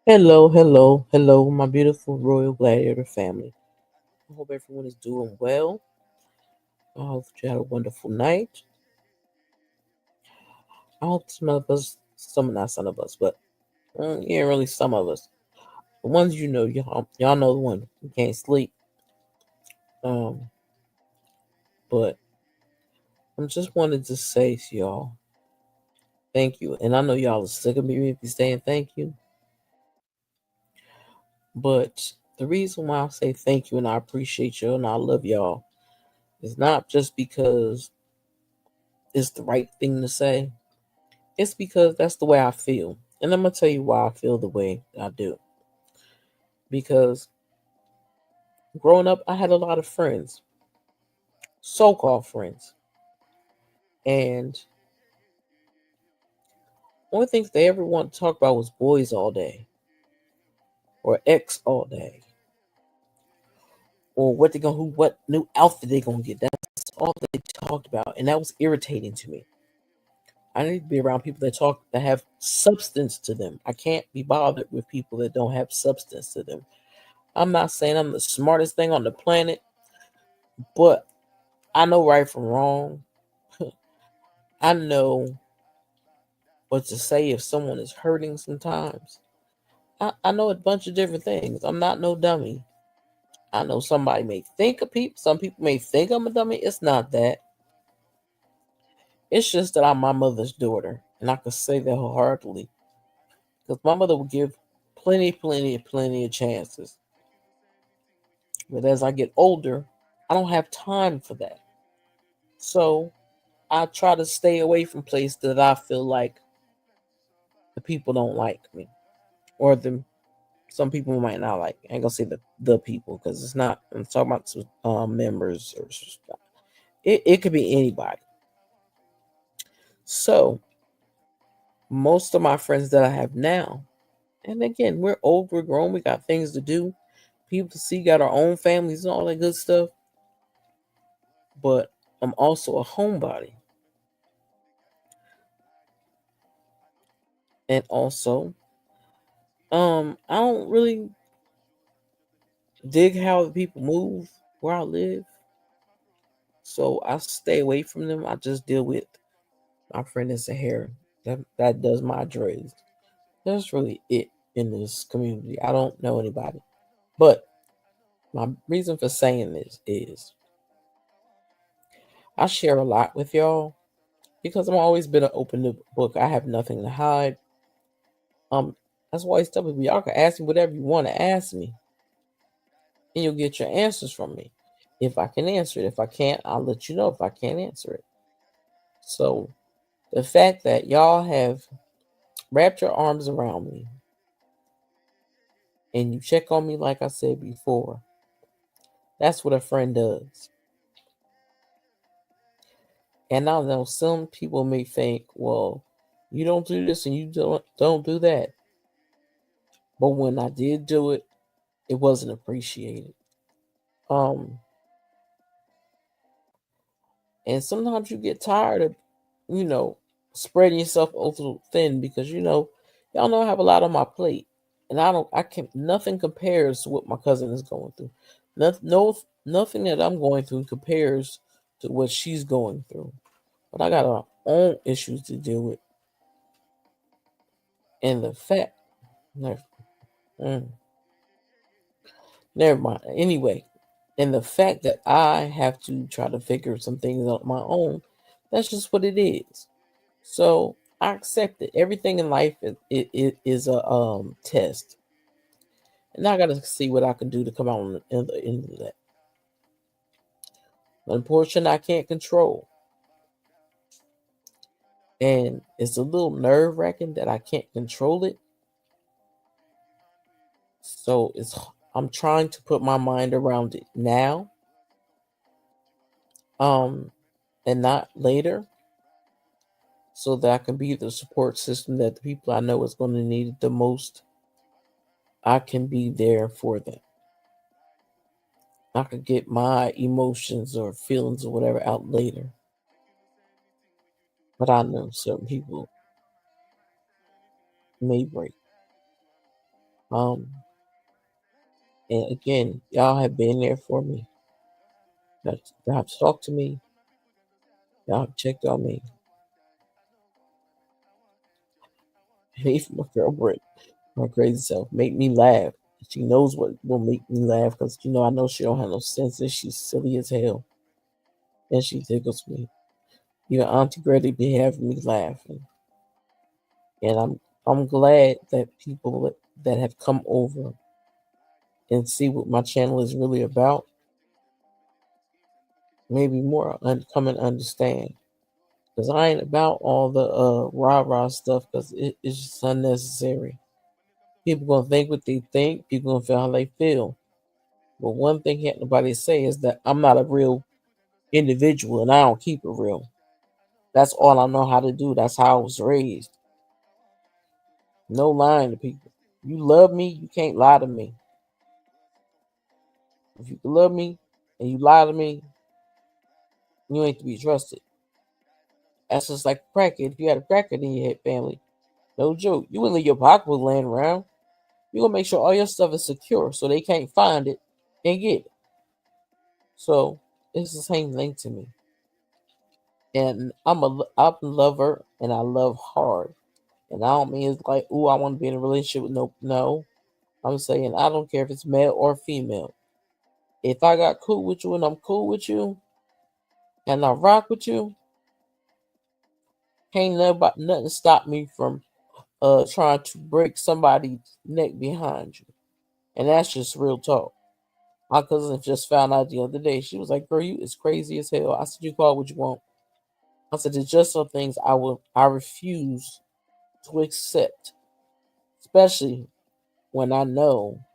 Hello, hello, hello, my beautiful Royal Gladiator family. I hope everyone is doing well. I hope you had a wonderful night. I hope not some of us, but yeah, really some of us. The ones you know, y'all know the one who can't sleep. Um, but I just wanted to say to y'all, thank you. And I know y'all are sick of me saying thank you, but the reason why I say thank you and I appreciate you and I love y'all is not just because it's the right thing to say. It's because that's the way I feel. And I'm going to tell you why I feel the way I do. Because growing up, I had a lot of friends, so called friends. And only things they ever want to talk about was boys all day, or X all day, or what new outfit they gonna get. That's all they talked about. And that was irritating to me. I need to be around people that have substance to them. I can't be bothered with people that don't have substance to them. I'm not saying I'm the smartest thing on the planet, but I know right from wrong. I know what to say if someone is hurting sometimes. I know a bunch of different things. I'm not no dummy. I know some people may think I'm a dummy. It's not that. It's just that I'm my mother's daughter. And I can say that wholeheartedly. Because my mother would give plenty of chances. But as I get older, I don't have time for that. So I try to stay away from places that I feel like the people don't like me. Or some people might not like. I ain't gonna say the people because it's not. I'm talking about members or it could be anybody. So most of my friends that I have now, and again, we're old, we're grown, we got things to do. People to see, got our own families and all that good stuff. But I'm also a homebody. And also, I don't really dig how the people move where I live, so I stay away from them. I just deal with my friend in Sahara that does my dreads. That's really it in this community. I don't know anybody. But my reason for saying this is I share a lot with y'all because I've always been an open book. I have nothing to hide. Um, that's why I always tell people y'all can ask me whatever you want to ask me, and you'll get your answers from me. If I can answer it. If I can't, I'll let you know if I can't answer it. So the fact that y'all have wrapped your arms around me and you check on me like I said before, that's what a friend does. And I know some people may think, well, you don't do this and you don't do that. But when I did do it, it wasn't appreciated. Um, and sometimes you get tired of, you know, spreading yourself over thin because y'all know I have a lot on my plate, and I can nothing compares to what my cousin is going through. Nothing that I'm going through compares to what she's going through. But I got our own issues to deal with, and the fact, never, mm, never mind. Anyway, and the fact that I have to try to figure some things out on my own, that's just what it is. So I accept it. Everything in life is a test, and I got to see what I can do to come out on the end of that. One portion I can't control, and it's a little nerve wracking that I can't control it. So I'm trying to put my mind around it now, um, and not later, so that I can be the support system that the people I know is going to need it the most. I can be there for them. I could get my emotions or feelings or whatever out later. But I know certain people may break. Um, and again, y'all have been there for me. Y'all have talked to me. Y'all have checked on me. Even my girl Britt, my crazy self, make me laugh. She knows what will make me laugh because I know she don't have no sense and she's silly as hell. And she tickles me. Auntie Greta be having me laughing. And I'm glad that people that have come over and see what my channel is really about, maybe more come and understand. Because I ain't about all the rah-rah stuff because it's just unnecessary. People gonna think what they think, people gonna feel how they feel. But one thing can't nobody say is that I'm not a real individual and I don't keep it real. That's all I know how to do. That's how I was raised. No lying to people. You love me, you can't lie to me. If you love me and you lie to me, you ain't to be trusted. That's just like a crackhead. If you had a crackhead in your head family, no joke, you wouldn't leave your pocketbook laying around. You gonna make sure all your stuff is secure so they can't find it and get it. So it's the same thing to me. And I'm a lover and I love hard. And I don't mean it's like, ooh, I want to be in a relationship with no. I'm saying I don't care if it's male or female. If I got cool with you and I'm cool with you and I rock with you, can't nothing stop me from trying to break somebody's neck behind you. And that's just real talk. My cousin just found out the other day. She was like, "Girl, you is crazy as hell." I said, "You call it what you want." I said, "There's just some things I refuse to accept, especially when I know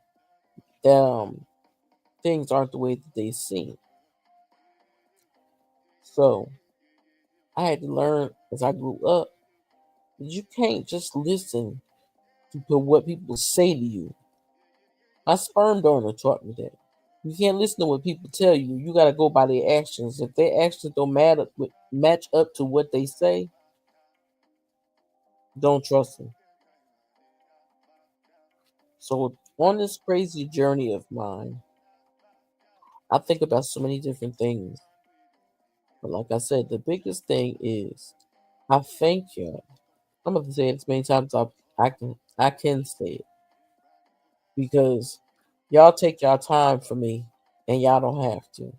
that things aren't the way that they seem." So I had to learn as I grew up that you can't just listen to what people say to you. My sperm donor taught me that. You can't listen to what people tell you. You got to go by their actions. If their actions don't match up to what they say, don't trust them. So on this crazy journey of mine, I think about so many different things. But like I said, the biggest thing is I thank y'all. I'm gonna say it as many times as I can say it because y'all take y'all time for me and y'all don't have to.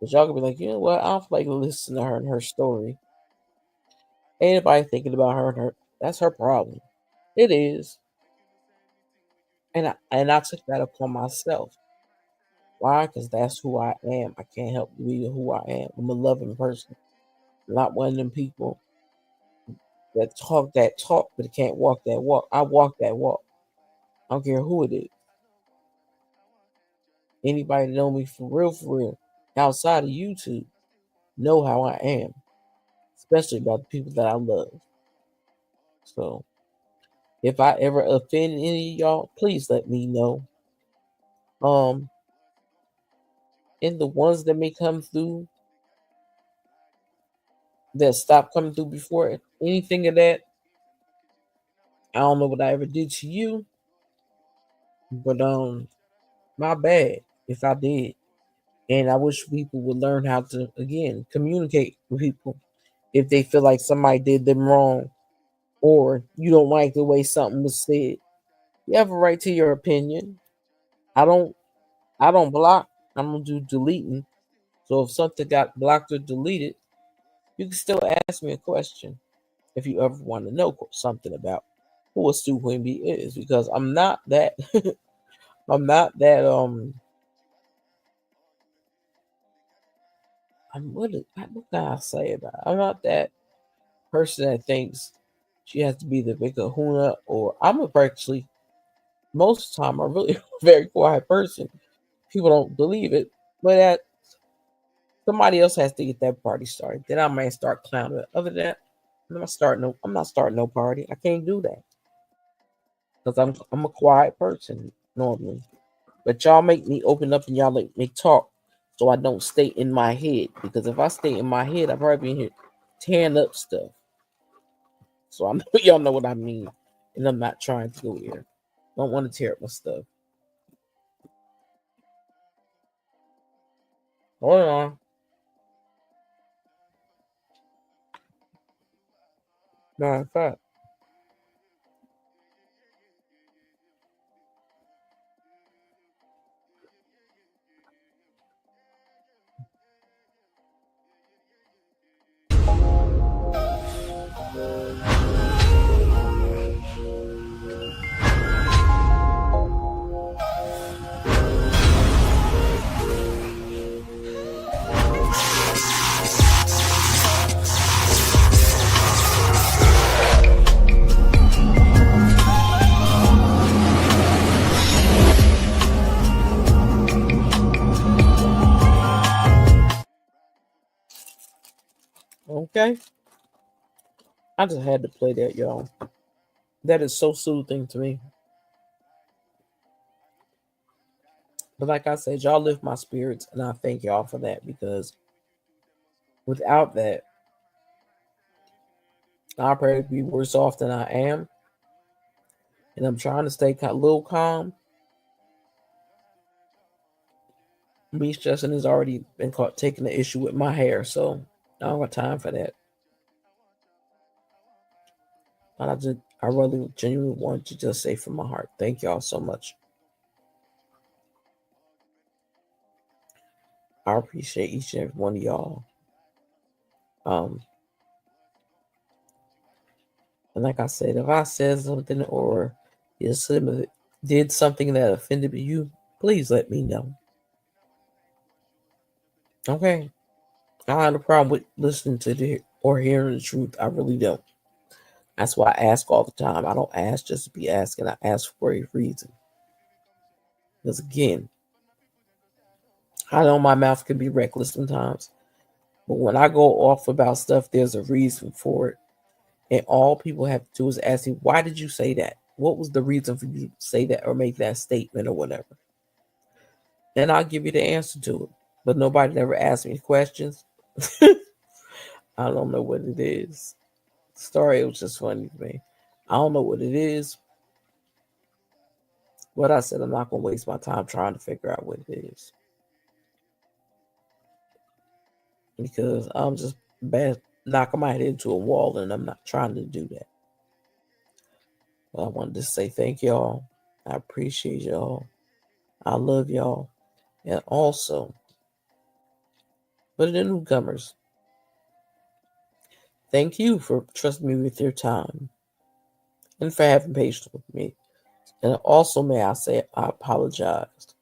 But y'all can be like, you know what? I don't feel like listening to her and her story. Anybody thinking about her and her that's her problem. It is. And I took that upon myself. Why? Because that's who I am. I can't help being who I am. I'm a loving person. I'm not one of them people that talk but can't walk that walk. I walk that walk. I don't care who it is. Anybody know me for real, outside of YouTube, know how I am, especially about the people that I love. So if I ever offend any of y'all, please let me know. Um, and the ones that may come through that stop coming through before anything of that, I don't know what I ever did to you, but my bad if I did. And I wish people would learn how to again communicate with people if they feel like somebody did them wrong or you don't like the way something was said. You have a right to your opinion. I don't I don't block. I don't do deleting. So if something got blocked or deleted, you can still ask me a question if you ever want to know something about who a Stu Quimby is, because I'm not that I'm not that what can I say about it? I'm not that person that thinks she has to be the big kahuna, or I'm a actually most of the time I'm really a very quiet person. People don't believe it, but that somebody else has to get that party started. Then I might start clowning. Other than that, I'm not starting no party. I can't do that because I'm a quiet person normally. But y'all make me open up and y'all let me talk so I don't stay in my head. Because if I stay in my head, I'm probably in here tearing up stuff. So I know y'all know what I mean. And I'm not trying to go here. Don't want to tear up my stuff. Hold on. Matter of fact. Okay. I just had to play that, y'all. That is so soothing to me. But like I said, y'all lift my spirits, and I thank y'all for that because without that, I'll probably be worse off than I am. And I'm trying to stay a little calm. Me stressing has already been caught taking the issue with my hair, so I don't got time for that. But I really genuinely want to just say from my heart, thank y'all so much. I appreciate each and every one of y'all. Um, and like I said, if I said something or did something that offended you, please let me know. Okay. I don't have a problem with listening to or hearing the truth. I really don't. That's why I ask all the time. I don't ask just to be asking. I ask for a reason. Because again, I know my mouth can be reckless sometimes, but when I go off about stuff, there's a reason for it. And all people have to do is ask me, why did you say that? What was the reason for you to say that or make that statement or whatever? And I'll give you the answer to it. But nobody ever asked me questions. I don't know what it is. The story was just funny to me. I don't know what it is. But I said I'm not gonna waste my time trying to figure out what it is. Because I'm just bad knocking my head into a wall and I'm not trying to do that. But I wanted to say thank y'all. I appreciate y'all. I love y'all. And also, for the newcomers, thank you for trusting me with your time and for having patience with me. And also, may I say, I apologized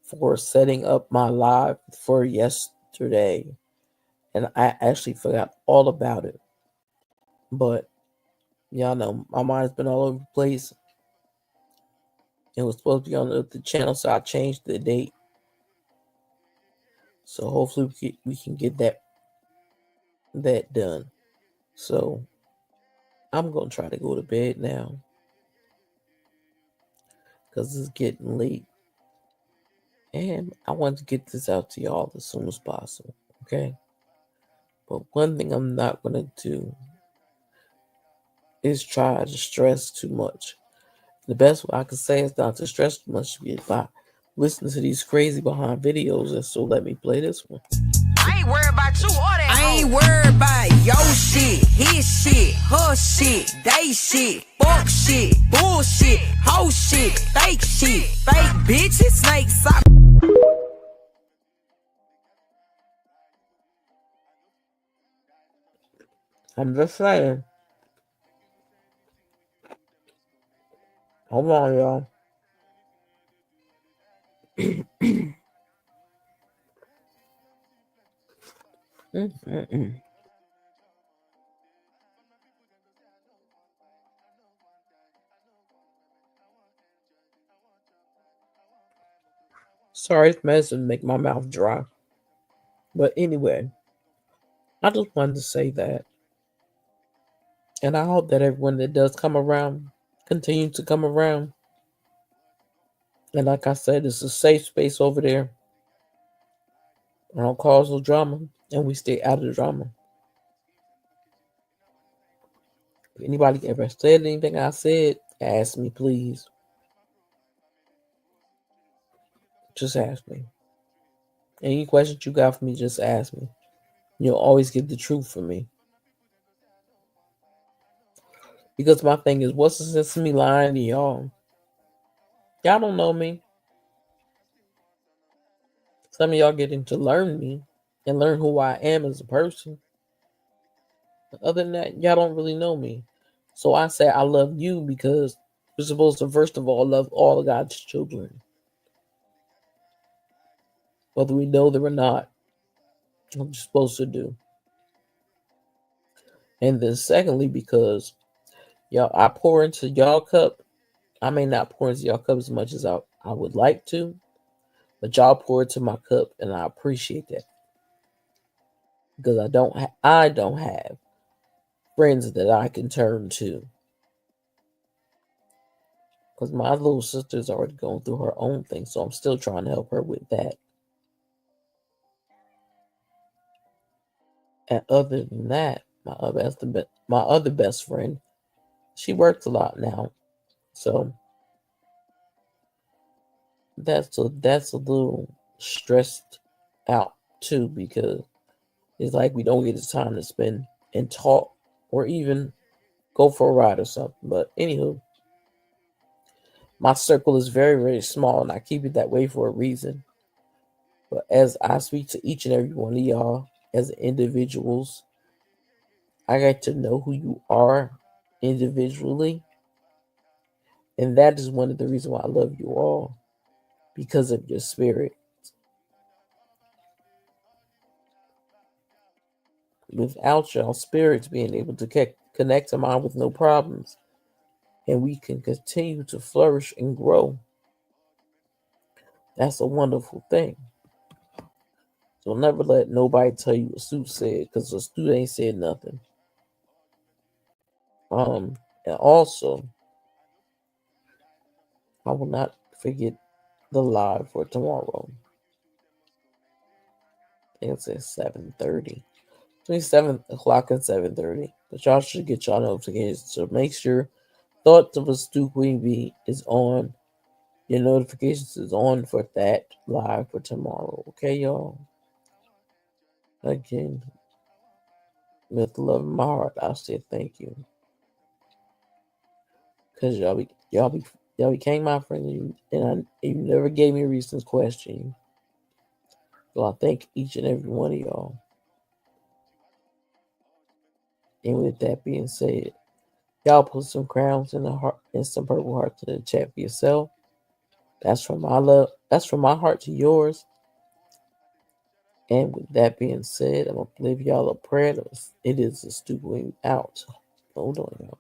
for setting up my live for yesterday. And I actually forgot all about it. But y'all know my mind's been all over the place. It was supposed to be on the channel, so I changed the date. So hopefully we can get that done. So I'm gonna try to go to bed now because it's getting late, and I want to get this out to y'all as soon as possible. Okay. But one thing I'm not gonna do is try to stress too much. The best way I can say is not to stress too much if I listen to these crazy behind videos. And so let me play this one. I ain't worried about you or that. I ain't worried about your shit, his shit, her shit, they shit, fuck shit, bullshit, hoe shit, fake bitches, snakes. I'm just saying. Hold on, y'all. Sorry, this medicine make my mouth dry. But anyway, I just wanted to say that. And I hope that everyone that does come around continue to come around. And like I said, it's a safe space over there. I don't cause no drama, and we stay out of the drama. If anybody ever said anything I said, ask me, please. Just ask me. Any questions you got for me, just ask me. You'll always get the truth from me. Because my thing is, what's the sense of me lying to y'all? Y'all don't know me. Some of y'all getting to learn me and learn who I am as a person. But other than that, y'all don't really know me. So I say I love you because we're supposed to, first of all, love all of God's children. Whether we know them or not. What you're supposed to do. And then secondly, because y'all, I pour into y'all cup. I may not pour into y'all cup as much as I would like to, but y'all pour into my cup, and I appreciate that. Because I don't have friends that I can turn to. Because my little sister's already going through her own thing, so I'm still trying to help her with that. And other than that, my other best friend, she works a lot now, so that's a little stressed out too, because it's like we don't get the time to spend and talk or even go for a ride or something. But anywho, my circle is very, very small, and I keep it that way for a reason. But as I speak to each and every one of y'all as individuals, I get to know who you are individually. And that is one of the reasons why I love you all, because of your spirit. Without y'all spirits being able to connect to mine with no problems, and we can continue to flourish and grow, that's a wonderful thing. So never let nobody tell you what Stu said, because the Stu ain't said nothing. And also, I will not forget the live for tomorrow. I think it's at 7:30. Between 7 o'clock and 7:30. But y'all should get y'all notifications. So make sure Thoughts of a Stu Queen Bee is on Your notifications is on for that live for tomorrow. Okay, y'all. Again, with the love in my heart, I say thank you. Cause y'all became my friend, and you never gave me a reason to question you. So I thank each and every one of y'all. And with that being said, y'all put some crowns in the heart and some purple hearts in the chat for yourself. That's from my love. That's from my heart to yours. And with that being said, I'm gonna leave y'all a prayer. It is a stupid out. Hold on, y'all.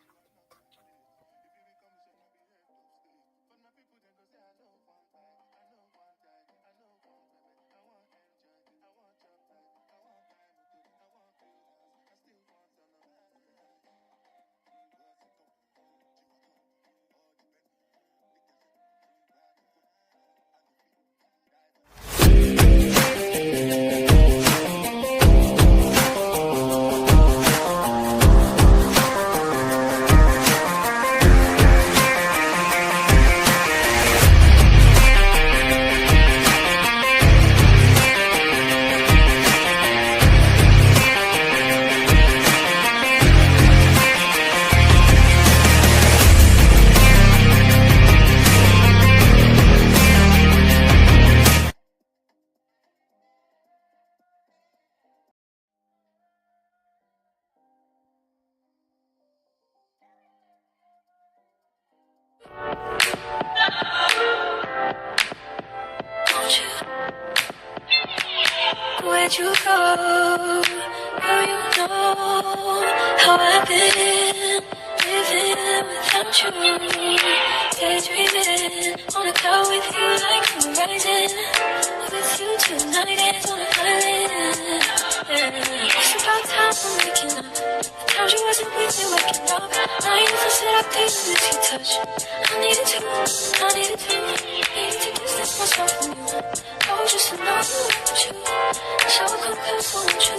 Where'd you go? Now you know how I've been living without you. Daydreaming on a cloud with you like the horizon. With you tonight is on an island. It's about time I'm waking up. The times you wasn't with me waking up. Now you said I couldn't miss your touch. I needed to distance myself from you. Oh, just to know you want you. So I come close, I want you.